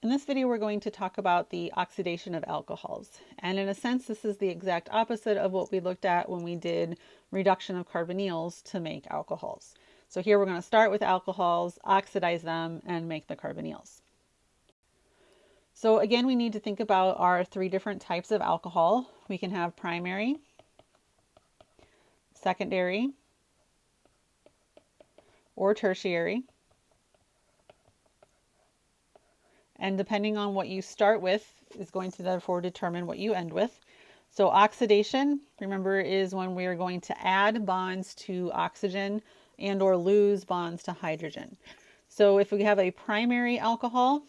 In this video, we're going to talk about the oxidation of alcohols. And in a sense, this is the exact opposite of what we looked at when we did reduction of carbonyls to make alcohols. So here we're going to start with alcohols, oxidize them, and make the carbonyls. So again, we need to think about our three different types of alcohol. We can have primary, secondary, or tertiary. And depending on what you start with is going to therefore determine what you end with. So oxidation, remember, is when we are going to add bonds to oxygen and or lose bonds to hydrogen. So if we have a primary alcohol,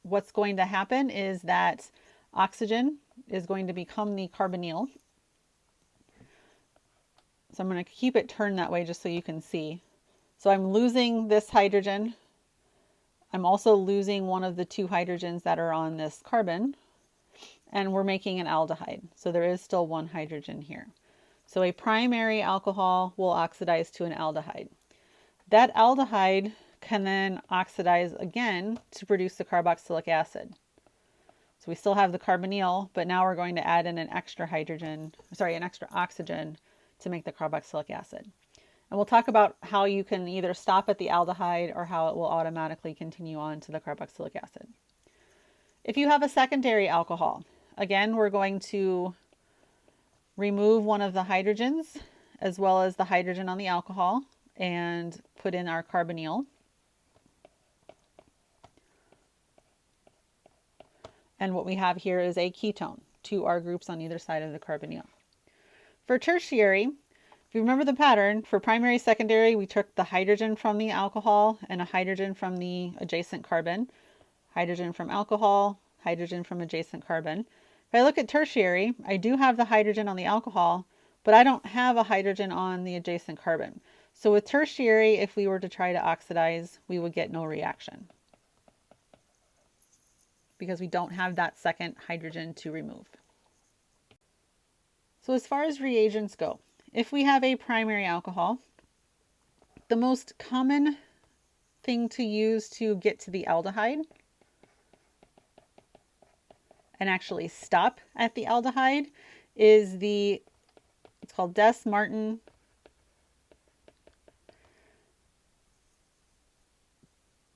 what's going to happen is that oxygen is going to become the carbonyl. So I'm going to keep it turned that way just so you can see. So I'm losing this hydrogen. I'm also losing one of the two hydrogens that are on this carbon, and we're making an aldehyde. So there is still one hydrogen here. So a primary alcohol will oxidize to an aldehyde. That aldehyde can then oxidize again to produce the carboxylic acid. So we still have the carbonyl, but now we're going to add in an extra oxygen to make the carboxylic acid. And we'll talk about how you can either stop at the aldehyde or how it will automatically continue on to the carboxylic acid. If you have a secondary alcohol, again, we're going to remove one of the hydrogens as well as the hydrogen on the alcohol and put in our carbonyl. And what we have here is a ketone, two R groups on either side of the carbonyl. For tertiary, if you remember the pattern, for primary, secondary, we took the hydrogen from the alcohol and a hydrogen from the adjacent carbon, hydrogen from alcohol, hydrogen from adjacent carbon. If I look at tertiary, I do have the hydrogen on the alcohol, but I don't have a hydrogen on the adjacent carbon. So with tertiary, if we were to try to oxidize, we would get no reaction because we don't have that second hydrogen to remove. So as far as reagents go, if we have a primary alcohol, the most common thing to use to get to the aldehyde and actually stop at the aldehyde is it's called Des-Martin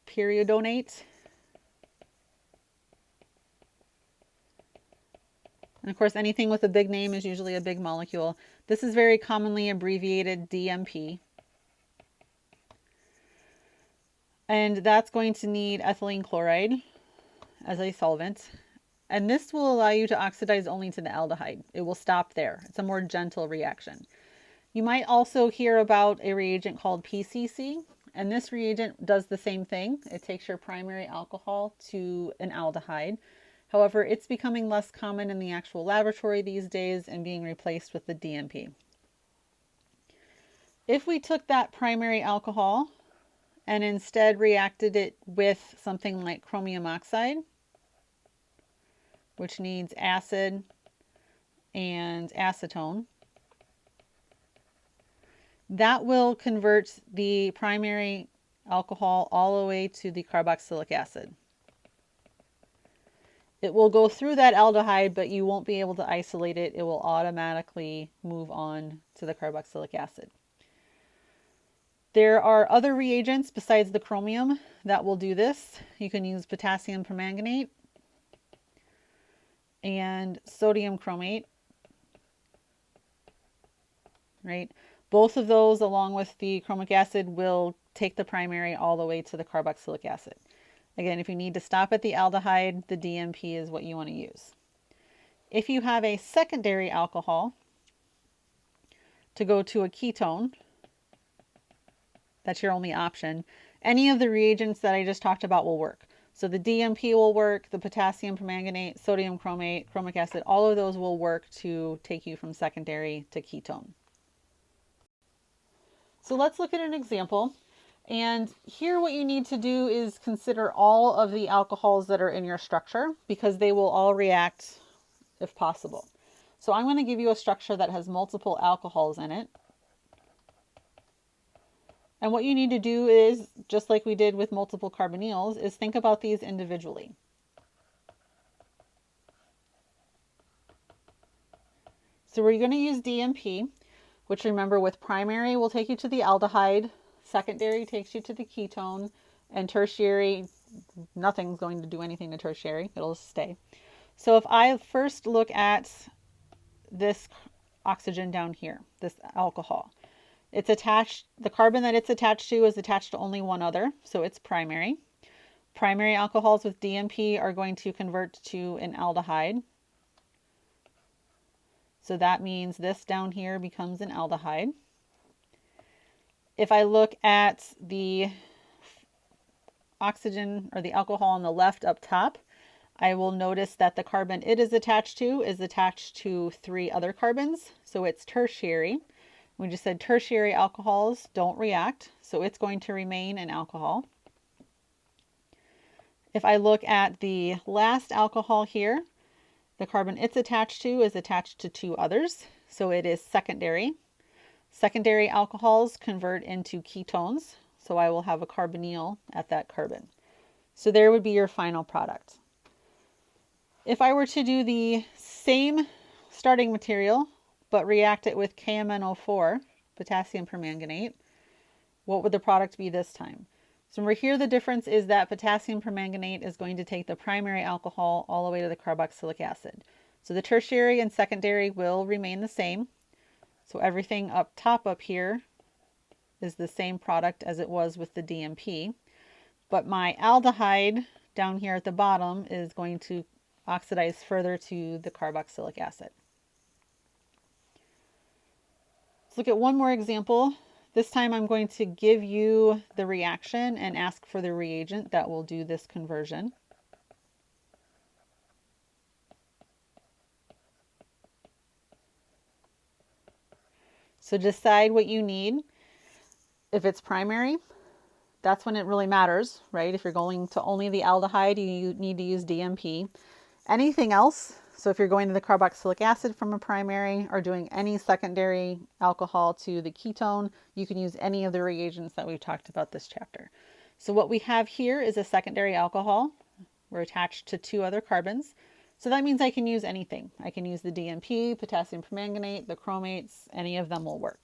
periodonate. And of course, anything with a big name is usually a big molecule. This is very commonly abbreviated DMP. And that's going to need ethylene chloride as a solvent. And this will allow you to oxidize only to the aldehyde. It will stop there. It's a more gentle reaction. You might also hear about a reagent called PCC. And this reagent does the same thing. It takes your primary alcohol to an aldehyde. However, it's becoming less common in the actual laboratory these days and being replaced with the DMP. If we took that primary alcohol and instead reacted it with something like chromium oxide, which needs acid and acetone, that will convert the primary alcohol all the way to the carboxylic acid. It will go through that aldehyde, but you won't be able to isolate it. It will automatically move on to the carboxylic acid. There are other reagents besides the chromium that will do this. You can use potassium permanganate and sodium chromate, right? Both of those, along with the chromic acid, will take the primary all the way to the carboxylic acid. Again, if you need to stop at the aldehyde, the DMP is what you want to use. If you have a secondary alcohol to go to a ketone, that's your only option. Any of the reagents that I just talked about will work. So the DMP will work, the potassium permanganate, sodium chromate, chromic acid, all of those will work to take you from secondary to ketone. So let's look at an example. And here what you need to do is consider all of the alcohols that are in your structure because they will all react if possible. So I'm going to give you a structure that has multiple alcohols in it. And what you need to do is, just like we did with multiple carbonyls, is think about these individually. So we're going to use DMP, which remember with primary will take you to the aldehyde, secondary takes you to the ketone, and tertiary, nothing's going to do anything to tertiary, it'll stay. So if I first look at this oxygen down here, this alcohol, it's attached, the carbon that it's attached to is attached to only one other, so it's primary. Primary alcohols with DMP are going to convert to an aldehyde. So that means this down here becomes an aldehyde. If I look at the oxygen or the alcohol on the left up top, I will notice that the carbon it is attached to 3 other carbons, so it's tertiary. We just said tertiary alcohols don't react, so it's going to remain an alcohol. If I look at the last alcohol here, the carbon it's attached to is attached to 2 others, so it is secondary. Secondary alcohols convert into ketones, so I will have a carbonyl at that carbon. So there would be your final product. If I were to do the same starting material, but react it with KMnO4, potassium permanganate, what would the product be this time? So remember here the difference is that potassium permanganate is going to take the primary alcohol all the way to the carboxylic acid. So the tertiary and secondary will remain the same. So everything up top up here is the same product as it was with the DMP. But my aldehyde down here at the bottom is going to oxidize further to the carboxylic acid. Let's look at one more example. This time I'm going to give you the reaction and ask for the reagent that will do this conversion. So decide what you need. If it's primary, that's when it really matters, right? If you're going to only the aldehyde, you need to use DMP. Anything else, so if you're going to the carboxylic acid from a primary or doing any secondary alcohol to the ketone, you can use any of the reagents that we've talked about this chapter. So what we have here is a secondary alcohol. We're attached to 2 other carbons. So that means I can use anything. I can use the DMP, potassium permanganate, the chromates, any of them will work.